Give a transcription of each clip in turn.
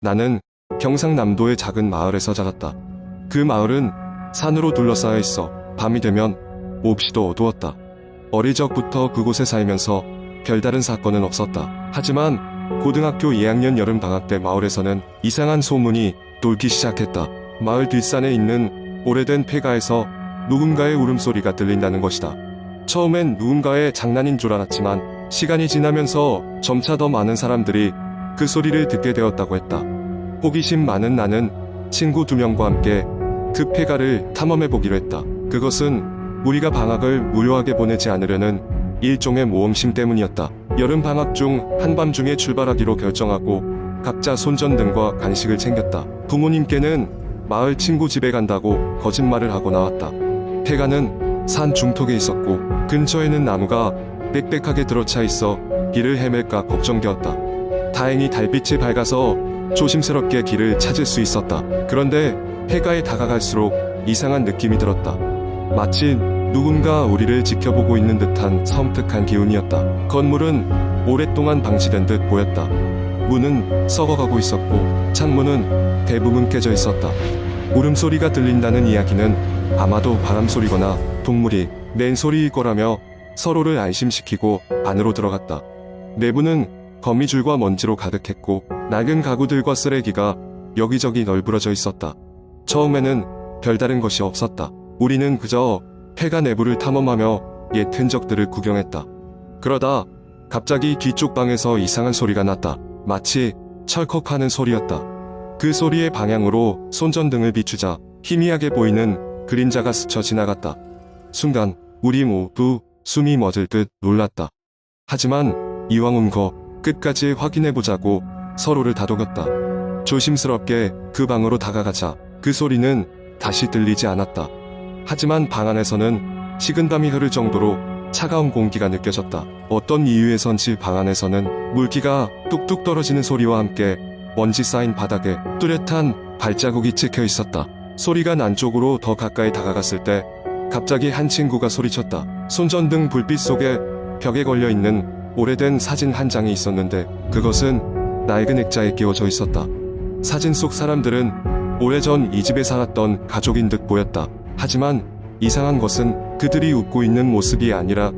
나는 경상남도의 작은 마을에서 자랐다. 그 마을은 산으로 둘러싸여 있어 밤이 되면 몹시도 어두웠다. 어릴 적부터 그곳에 살면서 별다른 사건은 없었다. 하지만 고등학교 2학년 여름방학 때 마을에서는 이상한 소문이 돌기 시작했다. 마을 뒷산에 있는 오래된 폐가에서 누군가의 울음소리가 들린다는 것이다. 처음엔 누군가의 장난인 줄 알았지만 시간이 지나면서 점차 더 많은 사람들이 그 소리를 듣게 되었다고 했다. 호기심 많은 나는 친구 2명과 함께 그 폐가를 탐험해보기로 했다. 그것은 우리가 방학을 무료하게 보내지 않으려는 일종의 모험심 때문이었다. 여름 방학 중 한밤중에 출발하기로 결정하고 각자 손전등과 간식을 챙겼다. 부모님께는 마을 친구 집에 간다고 거짓말을 하고 나왔다. 폐가는 산 중턱에 있었고 근처에는 나무가 빽빽하게 들어차 있어 길을 헤맬까 걱정되었다. 다행히 달빛이 밝아서 조심스럽게 길을 찾을 수 있었다. 그런데 폐가에 다가갈수록 이상한 느낌이 들었다. 마치 누군가 우리를 지켜보고 있는 듯한 섬뜩한 기운이었다. 건물은 오랫동안 방치된 듯 보였다. 문은 썩어가고 있었고 창문은 대부분 깨져 있었다. 울음소리가 들린다는 이야기는 아마도 바람소리거나 동물이 낸 소리일 거라며 서로를 안심시키고 안으로 들어갔다. 내부는 거미줄과 먼지로 가득했고 낡은 가구들과 쓰레기가 여기저기 널브러져 있었다. 처음에는 별다른 것이 없었다. 우리는 그저 폐가 내부를 탐험하며 옛 흔적들을 구경했다. 그러다 갑자기 뒤쪽 방에서 이상한 소리가 났다. 마치 철컥하는 소리였다. 그 소리의 방향으로 손전등을 비추자 희미하게 보이는 그림자가 스쳐 지나갔다. 순간 우리 모두 숨이 멎을 듯 놀랐다. 하지만 이왕 온 거 끝까지 확인해보자고 서로를 다독였다. 조심스럽게 그 방으로 다가가자 그 소리는 다시 들리지 않았다. 하지만 방 안에서는 식은땀이 흐를 정도로 차가운 공기가 느껴졌다. 어떤 이유에선지 방 안에서는 물기가 뚝뚝 떨어지는 소리와 함께 먼지 쌓인 바닥에 뚜렷한 발자국이 찍혀 있었다. 소리가 난 쪽으로 더 가까이 다가갔을 때 갑자기 한 친구가 소리쳤다. 손전등 불빛 속에 벽에 걸려있는 오래된 사진 한 장이 있었는데 그것은 낡은 액자에 끼워져 있었다. 사진 속 사람들은 오래전 이 집에 살았던 가족인 듯 보였다. 하지만 이상한 것은 그들이 웃고 있는 모습이 아니라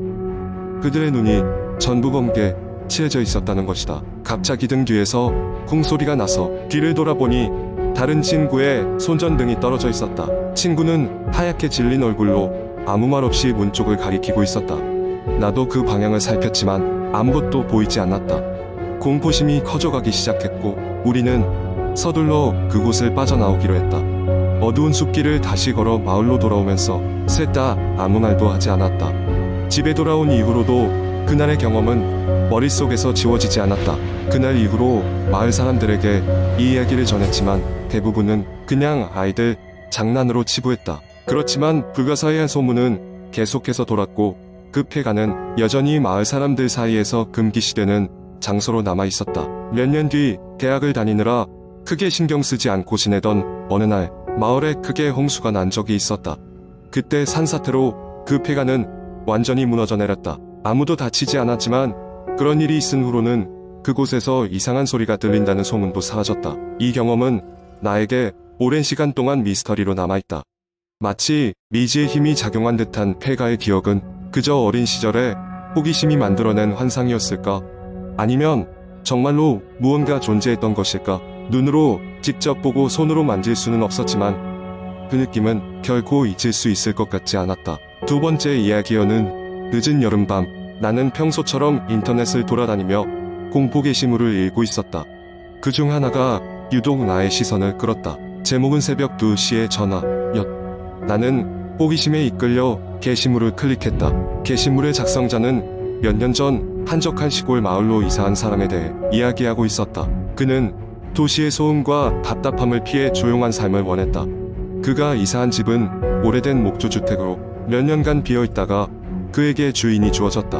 그들의 눈이 전부 검게 칠해져 있었다는 것이다. 갑자기 등 뒤에서 쿵소리가 나서 뒤를 돌아보니 다른 친구의 손전등이 떨어져 있었다. 친구는 하얗게 질린 얼굴로 아무 말 없이 문 쪽을 가리키고 있었다. 나도 그 방향을 살폈지만 아무것도 보이지 않았다. 공포심이 커져가기 시작했고 우리는 서둘러 그곳을 빠져나오기로 했다. 어두운 숲길을 다시 걸어 마을로 돌아오면서 셋 다 아무 말도 하지 않았다. 집에 돌아온 이후로도 그날의 경험은 머릿속에서 지워지지 않았다. 그날 이후로 마을 사람들에게 이 이야기를 전했지만 대부분은 그냥 아이들 장난으로 치부했다. 그렇지만 불가사의한 소문은 계속해서 돌았고 그 폐가는 여전히 마을 사람들 사이에서 금기시되는 장소로 남아있었다. 몇 년 뒤 대학을 다니느라 크게 신경 쓰지 않고 지내던 어느 날 마을에 크게 홍수가 난 적이 있었다. 그때 산사태로 그 폐가는 완전히 무너져 내렸다. 아무도 다치지 않았지만 그런 일이 있은 후로는 그곳에서 이상한 소리가 들린다는 소문도 사라졌다. 이 경험은 나에게 오랜 시간 동안 미스터리로 남아있다. 마치 미지의 힘이 작용한 듯한 폐가의 기억은 그저 어린 시절에 호기심이 만들어낸 환상이었을까? 아니면 정말로 무언가 존재했던 것일까? 눈으로 직접 보고 손으로 만질 수는 없었지만 그 느낌은 결코 잊을 수 있을 것 같지 않았다. 두 번째 이야기여는 늦은 여름밤 나는 평소처럼 인터넷을 돌아다니며 공포 게시물을 읽고 있었다. 그중 하나가 유독 나의 시선을 끌었다. 제목은 새벽 2시의 전화였. 나는 호기심에 이끌려 게시물을 클릭했다. 게시물의 작성자는 몇 년 전 한적한 시골 마을로 이사한 사람에 대해 이야기하고 있었다. 그는 도시의 소음과 답답함을 피해 조용한 삶을 원했다. 그가 이사한 집은 오래된 목조주택으로 몇 년간 비어있다가 그에게 주인이 주어졌다.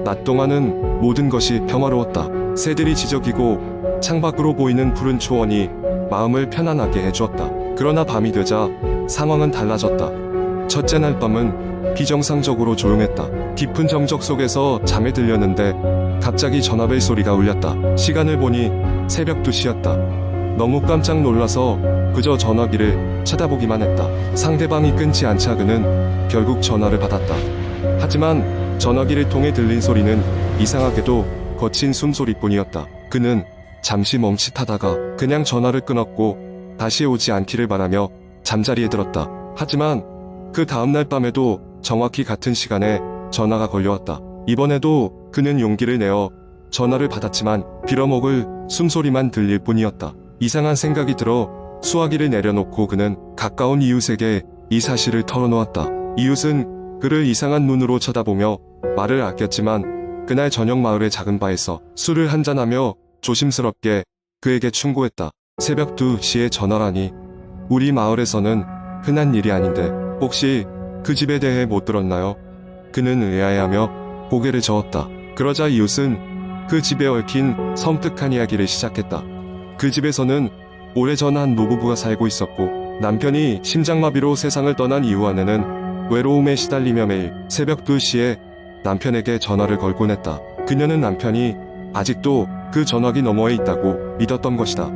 낮 동안은 모든 것이 평화로웠다. 새들이 지저귀고 창밖으로 보이는 푸른 초원이 마음을 편안하게 해주었다. 그러나 밤이 되자 상황은 달라졌다. 첫째 날 밤은 비정상적으로 조용했다. 깊은 정적 속에서 잠에 들렸는데 갑자기 전화벨 소리가 울렸다. 시간을 보니 새벽 2시였다. 너무 깜짝 놀라서 그저 전화기를 쳐다보기만 했다. 상대방이 끊지 않자 그는 결국 전화를 받았다. 하지만 전화기를 통해 들린 소리는 이상하게도 거친 숨소리뿐이었다. 그는 잠시 멈칫하다가 그냥 전화를 끊었고 다시 오지 않기를 바라며 잠자리에 들었다. 하지만 그 다음날 밤에도 정확히 같은 시간에 전화가 걸려왔다. 이번에도 그는 용기를 내어 전화를 받았지만 빌어먹을 숨소리만 들릴 뿐이었다. 이상한 생각이 들어 수화기를 내려놓고 그는 가까운 이웃에게 이 사실을 털어놓았다. 이웃은 그를 이상한 눈으로 쳐다보며 말을 아꼈지만 그날 저녁 마을의 작은 바에서 술을 한잔하며 조심스럽게 그에게 충고했다. 새벽 2시에 전화라니 우리 마을에서는 흔한 일이 아닌데 혹시 그 집에 대해 못 들었나요? 그는 의아해하며 고개를 저었다. 그러자 이웃은 그 집에 얽힌 섬뜩한 이야기를 시작했다. 그 집에서는 오래전 한 노부부가 살고 있었고 남편이 심장마비로 세상을 떠난 이후 아내는 외로움에 시달리며 매일 새벽 2시에 남편에게 전화를 걸곤 했다. 그녀는 남편이 아직도 그 전화기 너머에 있다고 믿었던 것이다.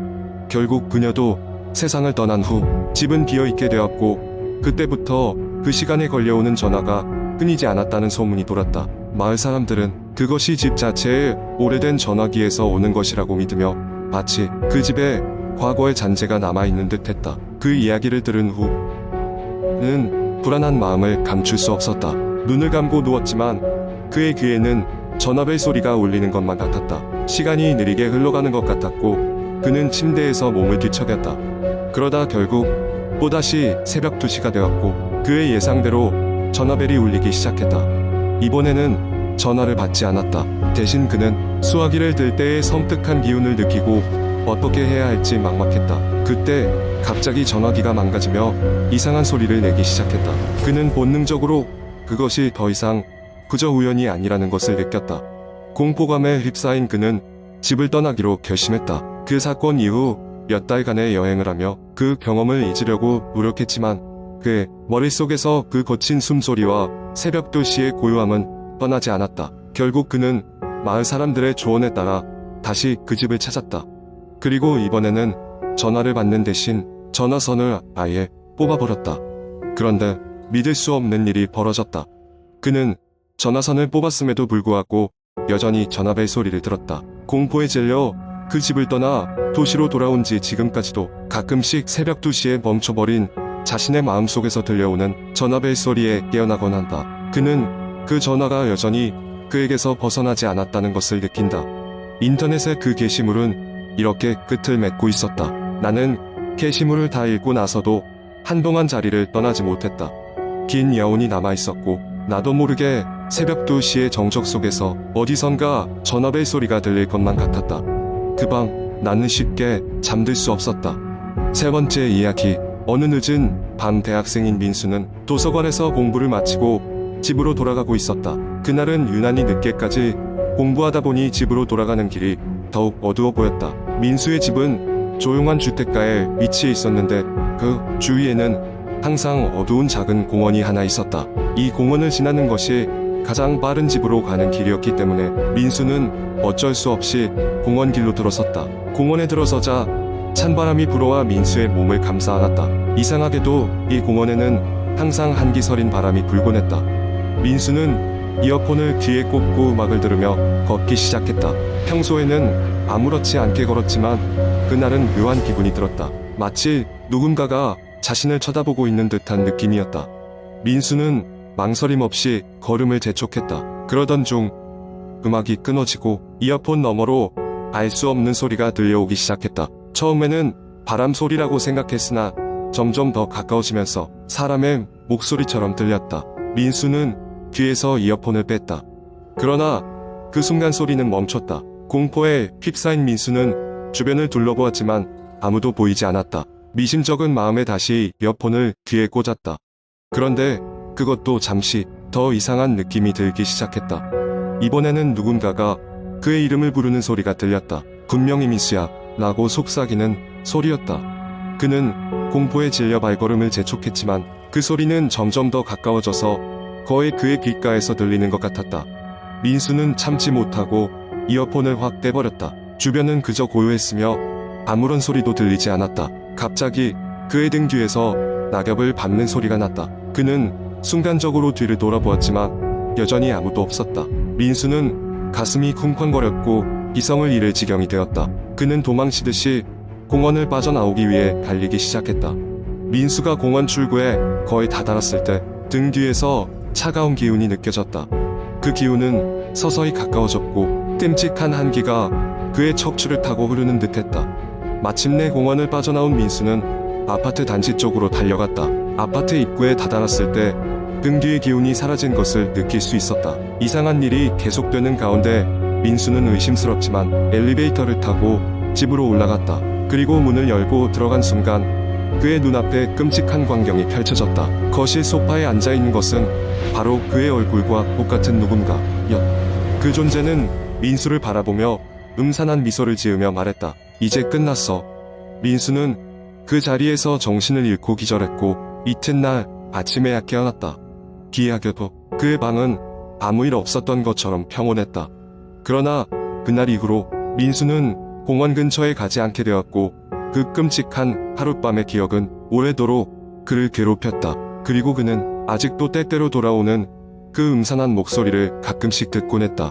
결국 그녀도 세상을 떠난 후 집은 비어있게 되었고 그때부터 그 시간에 걸려오는 전화가 끊이지 않았다는 소문이 돌았다. 마을 사람들은 그것이 집 자체의 오래된 전화기에서 오는 것이라고 믿으며 마치 그 집에 과거의 잔재가 남아있는 듯 했다. 그 이야기를 들은 후는 불안한 마음을 감출 수 없었다. 눈을 감고 누웠지만 그의 귀에는 전화벨 소리가 울리는 것만 같았다. 시간이 느리게 흘러가는 것 같았고 그는 침대에서 몸을 뒤척였다. 그러다 결국 또다시 새벽 2시가 되었고 그의 예상대로 전화벨이 울리기 시작했다. 이번에는 전화를 받지 않았다. 대신 그는 수화기를 들 때의 섬뜩한 기운을 느끼고 어떻게 해야 할지 막막했다. 그때 갑자기 전화기가 망가지며 이상한 소리를 내기 시작했다. 그는 본능적으로 그것이 더 이상 그저 우연이 아니라는 것을 느꼈다. 공포감에 휩싸인 그는 집을 떠나기로 결심했다. 그 사건 이후 몇 달간의 여행을 하며 그 경험을 잊으려고 노력했지만 그의 머릿속에서 그 거친 숨소리와 새벽 2시의 고요함은 떠나지 않았다. 결국 그는 마을 사람들의 조언에 따라 다시 그 집을 찾았다. 그리고 이번에는 전화를 받는 대신 전화선을 아예 뽑아버렸다. 그런데 믿을 수 없는 일이 벌어졌다. 그는 전화선을 뽑았음에도 불구하고 여전히 전화벨 소리를 들었다. 공포에 질려 그 집을 떠나 도시로 돌아온 지 지금까지도 가끔씩 새벽 2시에 멈춰버린 자신의 마음속에서 들려오는 전화벨 소리에 깨어나곤 한다. 그는 그 전화가 여전히 그에게서 벗어나지 않았다는 것을 느낀다. 인터넷의 그 게시물은 이렇게 끝을 맺고 있었다. 나는 게시물을 다 읽고 나서도 한동안 자리를 떠나지 못했다. 긴 여운이 남아있었고 나도 모르게 새벽 2시의 정적 속에서 어디선가 전화벨 소리가 들릴 것만 같았다. 그 밤 나는 쉽게 잠들 수 없었다. 세 번째 이야기. 어느 늦은 밤 대학생인 민수는 도서관에서 공부를 마치고 집으로 돌아가고 있었다. 그날은 유난히 늦게까지 공부하다 보니 집으로 돌아가는 길이 더욱 어두워 보였다. 민수의 집은 조용한 주택가에 위치해 있었는데 그 주위에는 항상 어두운 작은 공원이 하나 있었다. 이 공원을 지나는 것이 가장 빠른 집으로 가는 길이었기 때문에 민수는 어쩔 수 없이 공원 길로 들어섰다. 공원에 들어서자 찬바람이 불어와 민수의 몸을 감싸 안았다. 이상하게도 이 공원에는 항상 한기 서린 바람이 불곤 했다. 민수는 이어폰을 귀에 꽂고 음악을 들으며 걷기 시작했다. 평소에는 아무렇지 않게 걸었지만 그날은 묘한 기분이 들었다. 마치 누군가가 자신을 쳐다보고 있는 듯한 느낌이었다. 민수는 망설임 없이 걸음을 재촉했다. 그러던 중 음악이 끊어지고 이어폰 너머로 알 수 없는 소리가 들려오기 시작했다. 처음에는 바람 소리라고 생각했으나 점점 더 가까워지면서 사람의 목소리처럼 들렸다. 민수는 귀에서 이어폰을 뺐다. 그러나 그 순간 소리는 멈췄다. 공포에 휩싸인 민수는 주변을 둘러보았지만 아무도 보이지 않았다. 미심쩍은 마음에 다시 이어폰을 귀에 꽂았다. 그런데 그것도 잠시 더 이상한 느낌이 들기 시작했다. 이번에는 누군가가 그의 이름을 부르는 소리가 들렸다. 분명히 민수야 라고 속삭이는 소리였다. 그는 공포에 질려 발걸음을 재촉했지만 그 소리는 점점 더 가까워져서 거의 그의 귓가에서 들리는 것 같았다. 민수는 참지 못하고 이어폰을 확 떼버렸다. 주변은 그저 고요했으며 아무런 소리도 들리지 않았다. 갑자기 그의 등 뒤에서 낙엽을 밟는 소리가 났다. 그는 순간적으로 뒤를 돌아보았지만 여전히 아무도 없었다. 민수는 가슴이 쿵쾅거렸고 이성을 잃을 지경이 되었다. 그는 도망치듯이 공원을 빠져나오기 위해 달리기 시작했다. 민수가 공원 출구에 거의 다다랐을 때 등 뒤에서 차가운 기운이 느껴졌다. 그 기운은 서서히 가까워졌고 끔찍한 한기가 그의 척추를 타고 흐르는 듯했다. 마침내 공원을 빠져나온 민수는 아파트 단지 쪽으로 달려갔다. 아파트 입구에 다다랐을 때 등 뒤의 기운이 사라진 것을 느낄 수 있었다. 이상한 일이 계속되는 가운데 민수는 의심스럽지만 엘리베이터를 타고 집으로 올라갔다. 그리고 문을 열고 들어간 순간 그의 눈앞에 끔찍한 광경이 펼쳐졌다. 거실 소파에 앉아있는 것은 바로 그의 얼굴과 똑같은 누군가였다. 그 존재는 민수를 바라보며 음산한 미소를 지으며 말했다. 이제 끝났어. 민수는 그 자리에서 정신을 잃고 기절했고 이튿날 아침에야 깨어났다. 기이하게도 그의 방은 아무 일 없었던 것처럼 평온했다. 그러나 그날 이후로 민수는 공원 근처에 가지 않게 되었고 그 끔찍한 하룻밤의 기억은 오래도록 그를 괴롭혔다. 그리고 그는 아직도 때때로 돌아오는 그 음산한 목소리를 가끔씩 듣곤 했다.